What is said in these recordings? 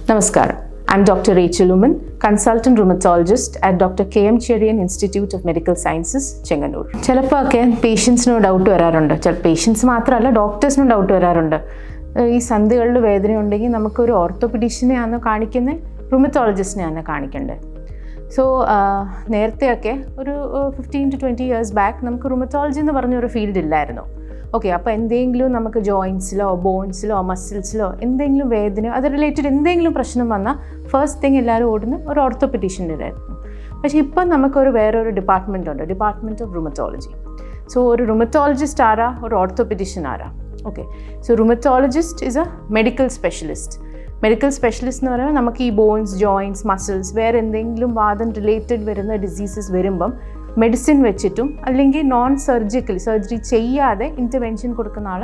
Namaskaram. I'm Dr. Rachel Uman, consultant rheumatologist at Dr. K.M. Cherian Institute of Medical Sciences, Chenganur. ചിലപ്പോഴൊക്കെ പേഷ്യൻസിന് doubt വരാറുണ്ട്. Patients മാത്രമല്ല ഡോക്ടേഴ്സിനും doubt വരാറുണ്ട്. ഈ സന്ധികളിൽ വേദന ഉണ്ടെങ്കിൽ നമുക്കൊരു ഓർത്തോപെഡീഷ്യനെയാണോ കാണിക്കുന്നത്, റൂമറ്റോളജിസ്റ്റിനെയാണോ കാണിക്കേണ്ടത്? സോ നേരത്തെയൊക്കെ ഒരു 15 to 20 years ബാക്ക് നമുക്ക് റൂമറ്റോളജി എന്ന് പറഞ്ഞൊരു ഫീൽഡ് ഇല്ലായിരുന്നു. ഓക്കെ, അപ്പോൾ എന്തെങ്കിലും നമുക്ക് ജോയിൻസിലോ ബോൺസിലോ മസിൽസിലോ എന്തെങ്കിലും വേദനയോ അത് റിലേറ്റഡ് എന്തെങ്കിലും പ്രശ്നം വന്നാൽ ഫസ്റ്റ് തിങ് എല്ലാവരും ഓടുന്ന ഒരു ഓർത്തോപെഡീഷ്യൻ്റെ ആയിരുന്നു. പക്ഷേ ഇപ്പം നമുക്കൊരു വേറൊരു ഡിപ്പാർട്ട്മെൻ്റ് ഉണ്ട്, ഡിപ്പാർട്ട്മെൻറ്റ് ഓഫ് റൂമറ്റോളജി. സോ ഒരു റൂമറ്റോളജിസ്റ്റ് ആരാ, ഒരു ഓർത്തോപെഡീഷ്യൻ ആരാ? Okay, so rheumatologist is A medical specialist. Medical specialist എന്ന് പറയുമ്പോൾ നമുക്ക് ഈ ബോൺസ്, ജോയിൻറ്റ്സ്, മസിൽസ്, വേറെ എന്തെങ്കിലും വാദം റിലേറ്റഡ് വരുന്ന ഡിസീസസ് വരുമ്പം മെഡിസിൻ വെച്ചിട്ടും അല്ലെങ്കിൽ നോൺ സർജറി ചെയ്യാതെ ഇൻ്റർവെൻഷൻ കൊടുക്കുന്ന ആൾ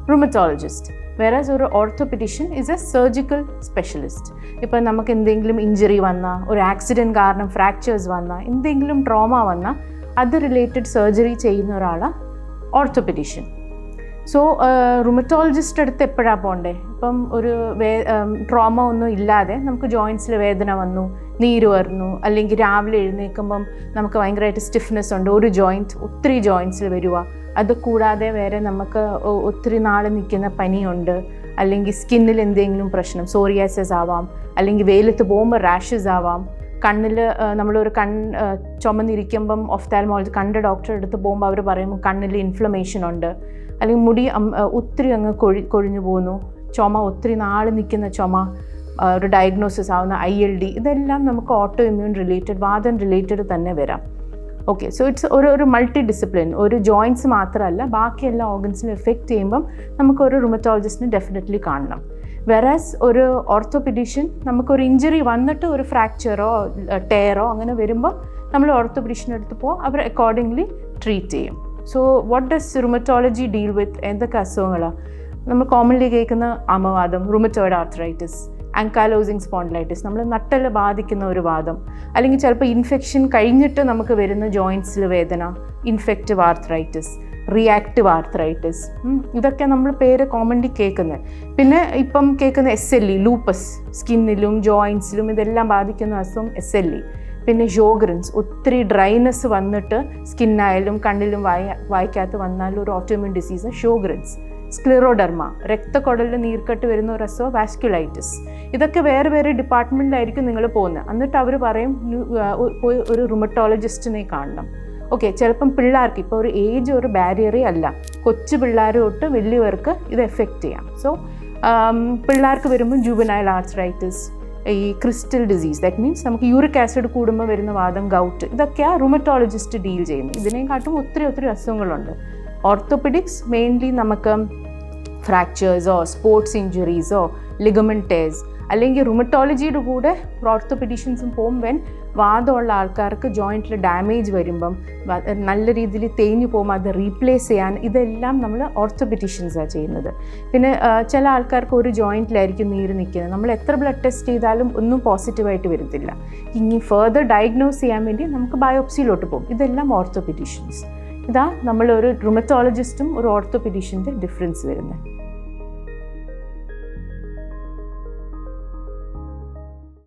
റൂമറ്റോളജിസ്റ്റ്. വേറെ ഒരു orthopaedician is A surgical specialist. ഇപ്പം നമുക്ക് എന്തെങ്കിലും ഇഞ്ചറി വന്നാൽ, ഒരു ആക്സിഡൻറ്റ് കാരണം ഫ്രാക്ചേഴ്സ് വന്നാൽ, എന്തെങ്കിലും ട്രോമ വന്നാൽ അത് റിലേറ്റഡ് സർജറി ചെയ്യുന്ന ഒരാൾ ഓർത്തോപെഡീഷ്യൻ. സോ റൂമറ്റോളജിസ്റ്റ് അടുത്ത് എപ്പോഴാണ് പോകണ്ടേ? ഇപ്പം ഒരു ട്രോമ ഒന്നും ഇല്ലാതെ നമുക്ക് ജോയിൻറ്റ്സിൽ വേദന വന്നു, നീര് വരുന്നു, അല്ലെങ്കിൽ രാവിലെ എഴുന്നേൽക്കുമ്പം നമുക്ക് ഭയങ്കരമായിട്ട് സ്റ്റിഫ്നെസ് ഉണ്ട്, ഒരു ജോയിൻറ്റ് ഒത്തിരി ജോയിൻറ്റ്സിൽ വരിക. അത് കൂടാതെ വേറെ നമുക്ക് ഒത്തിരി നാൾ നിൽക്കുന്ന പനിയുണ്ട്, അല്ലെങ്കിൽ സ്കിന്നിൽ എന്തെങ്കിലും പ്രശ്നം, സോറിയാസിസ് ആവാം, അല്ലെങ്കിൽ വെയിലത്ത് പോകുമ്പോൾ റാഷസ് ആവാം, കണ്ണിൽ നമ്മളൊരു ചുമന്നിരിക്കുമ്പം ഒഫ്താൽമോളജി കണ്ട ഡോക്ടറെ അടുത്ത് പോകുമ്പോൾ അവർ പറയുമ്പോൾ കണ്ണിൽ ഇൻഫ്ലമേഷൻ ഉണ്ട്, അല്ലെങ്കിൽ മുടി ഒത്തിരി അങ്ങ് കൊഴിഞ്ഞു പോകുന്നു, ചുമ ഒത്തിരി നാൾ നിൽക്കുന്ന ചുമ, ഒരു ഡയഗ്നോസിസ് ആവുന്ന ILD, ഇതെല്ലാം നമുക്ക് ഓട്ടോ ഇമ്മ്യൂൺ റിലേറ്റഡ്, വാദം റിലേറ്റഡ് തന്നെ വരാം. ഓക്കെ, സോ ഇറ്റ്സ് ഒരു മൾട്ടി ഡിസിപ്ലിൻ. ഒരു ജോയിൻറ്റ്സ് മാത്രമല്ല ബാക്കി എല്ലാ ഓർഗൻസിനും എഫക്റ്റ് ചെയ്യുമ്പം നമുക്കൊരു റൂമറ്റോളജിസ്റ്റിനെ ഡെഫിനറ്റ്ലി കാണണം. വെറാസ് ഒരു ഓർത്തോപെഡീഷ്യൻ നമുക്കൊരു ഇഞ്ചറി വന്നിട്ട് ഒരു ഫ്രാക്ചറോ ടയറോ അങ്ങനെ വരുമ്പോൾ നമ്മൾ ഓർത്തോപെഡീഷ്യൻ്റെ അടുത്ത് പോകും, അവർ അക്കോർഡിംഗ്ലി ട്രീറ്റ് ചെയ്യും. So what does rheumatology deal with? എന്തൊക്കെ അസുഖങ്ങളാണ് നമ്മൾ കോമൺലി കേൾക്കുന്ന? അമവാദം, റുമറ്റോയിഡ് ആർത്രൈറ്റിസ്, ആങ്കാലോസിങ് സ്പോണ്ടിലൈറ്റിസ്, നമ്മൾ നട്ടെല്ല് ബാധിക്കുന്ന ഒരു വാദം, അല്ലെങ്കിൽ ചിലപ്പോൾ ഇൻഫെക്ഷൻ കഴിഞ്ഞിട്ട് നമുക്ക് വരുന്ന ജോയിൻറ്റ്സിൽ വേദന, ഇൻഫെക്റ്റീവ് ആർത്രൈറ്റിസ്, റിയാക്റ്റീവ് ആർത്രൈറ്റിസ്, ഇതൊക്കെ നമ്മൾ പേര് കോമൺലി കേൾക്കുന്നത്. പിന്നെ ഇപ്പം കേൾക്കുന്ന SLE, ലൂപ്പസ്, സ്കിന്നിലും ജോയിൻറ്റ്സിലും ഇതെല്ലാം ബാധിക്കുന്ന അസുഖം SLE. പിന്നെ ഷോഗ്രൻസ്, ഒത്തിരി ഡ്രൈനെസ് വന്നിട്ട് സ്കിന്നായാലും കണ്ണിലും വായിക്കകത്ത് വന്നാലും ഒരു ഓട്ടോഇമ്യൂൺ ഡിസീസ് ഷോഗ്രൻസ്. സ്ക്ലിറോഡെർമ, രക്തക്കുഴലിൽ നീർക്കെട്ട് വരുന്ന ഒരു അസുഖം വാസ്കുലൈറ്റിസ്. ഇതൊക്കെ വേറെ വേറെ ഡിപ്പാർട്ട്മെൻറ്റിലായിരിക്കും നിങ്ങൾ പോകുന്നത്. എന്നിട്ട് അവർ പറയും പോയി ഒരു റുമറ്റോളജിസ്റ്റിനെ കാണണം. ഓക്കെ, ചിലപ്പം പിള്ളേർക്ക് ഇപ്പോൾ ഒരു ഏജ് ഒരു ബാരിയറേ അല്ല, കൊച്ചു പിള്ളേർ തൊട്ട് വലിയവർക്ക് ഇത് എഫക്റ്റ് ചെയ്യാം. സോ പിള്ളേർക്ക് വരുമ്പം ജുവനൈൽ ആർത്രൈറ്റിസ്, ഈ ക്രിസ്റ്റൽ ഡിസീസ്, ദാറ്റ് മീൻസ് നമുക്ക് യൂറിക് ആസിഡ് കൂടുമ്പോൾ വരുന്ന വാദം, ഗൗട്ട്, ഇതൊക്കെയാണ് റുമറ്റോളജിസ്റ്റ് ഡീൽ ചെയ്യുന്നത്. ഇതിനെക്കാട്ടും ഒത്തിരി അസുഖങ്ങളുണ്ട്. ഓർത്തോപെഡിക്സ് മെയിൻലി നമുക്ക് ഫ്രാക്ചേഴ്സോ സ്പോർട്സ് ഇഞ്ചുറീസോ ലിഗമെൻറ്റ് ടേഴ്സ്, അല്ലെങ്കിൽ റുമറ്റോളജിയുടെ കൂടെ ഓർത്തോപെഡീഷ്യൻസും പോകുമ്പോൾ വാദമുള്ള ആൾക്കാർക്ക് ജോയിൻറ്റിൽ ഡാമേജ് വരുമ്പം നല്ല രീതിയിൽ തേഞ്ഞു പോകുമ്പോൾ അത് റീപ്ലേസ് ചെയ്യാൻ, ഇതെല്ലാം നമ്മൾ ഓർത്തോപെഡീഷ്യൻസാണ് ചെയ്യുന്നത്. പിന്നെ ചില ആൾക്കാർക്ക് ഒരു ജോയിൻറ്റിലായിരിക്കും നീര് നിൽക്കുന്നത്, നമ്മൾ എത്ര ബ്ലഡ് ടെസ്റ്റ് ചെയ്താലും ഒന്നും പോസിറ്റീവായിട്ട് വരത്തില്ല. ഇനി ഫർദർ ഡയഗ്നോസ് ചെയ്യാൻ വേണ്ടി നമുക്ക് ബയോപ്സിയിലോട്ട് പോകും. ഇതെല്ലാം ഓർത്തോപെഡീഷ്യൻസ്. ഇതാ നമ്മളൊരു റുമറ്റോളജിസ്റ്റും ഒരു ഓർത്തോപെഡീഷ്യൻ്റെ ഡിഫറൻസ് വരുന്നത്.